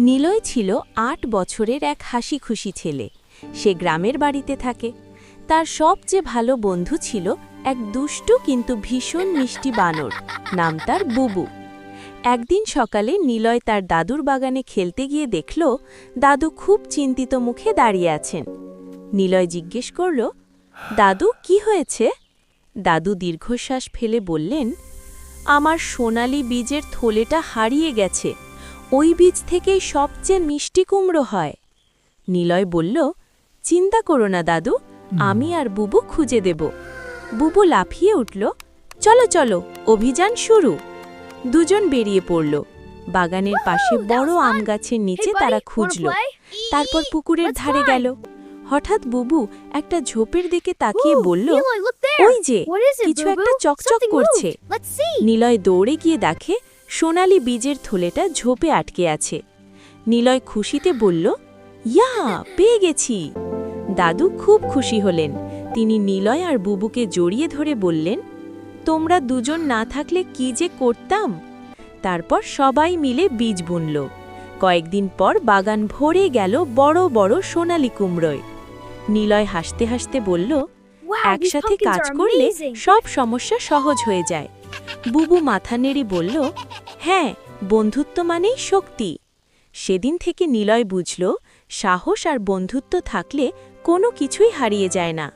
নিলয় ছিল ৮ বছরের এক হাসিখুশি ছেলে। সে গ্রামের বাড়িতে থাকে। তার সবচেয়ে ভালো বন্ধু ছিল এক দুষ্টু কিন্তু ভীষণ মিষ্টি বানর, নাম তার বুবু। একদিন সকালে নিলয় তার দাদুর বাগানে খেলতে গিয়ে দেখল দাদু খুব চিন্তিত মুখে দাঁড়িয়ে আছেন। নিলয় জিজ্ঞেস করল, দাদু কি হয়েছে? দাদু দীর্ঘশ্বাস ফেলে বললেন, আমার সোনালি বীজের থলেটা হারিয়ে গেছে। ওই বীজ থেকেই সবচেয়ে মিষ্টি কুমড়ো হয়। নিলয় বলল, চিন্তা করো না দাদু, আমি আর বুবু খুঁজে দেব। বুবু লাফিয়ে উঠল, চলো চলো, অভিযান শুরু। দুজন বেরিয়ে পড়ল। বাগানের পাশে বড় আম গাছের নিচে তারা খুঁজল, তারপর পুকুরের ধারে গেল। হঠাৎ বুবু একটা ঝোপের দিকে তাকিয়ে বলল, ওই যে কিছু একটা চকচক করছে। নিলয় দৌড়ে গিয়ে দেখে সোনালি বীজের থলেটা ঝোপে আটকে আছে। নিলয় খুশিতে বলল, ইয়া, পেয়ে গেছি। দাদু খুব খুশি হলেন। তিনি নিলয় আর বুবুকে জড়িয়ে ধরে বললেন, তোমরা দুজন না থাকলে কি যে করতাম। তারপর সবাই মিলে বীজ বুনল। কয়েকদিন পর বাগান ভরে গেল বড় বড় সোনালি কুমড়োয়। নিলয় হাসতে হাসতে বলল, একসাথে কাজ করলে সব সমস্যা সহজ হয়ে যায়। বুবু মাথা নেড়ে বলল, হ্যাঁ, বন্ধুত্ব মানেই শক্তি। সেদিন থেকে নিলয় বুঝল, সাহস আর বন্ধুত্ব থাকলে কোনো কিছুই হারিয়ে যায় না।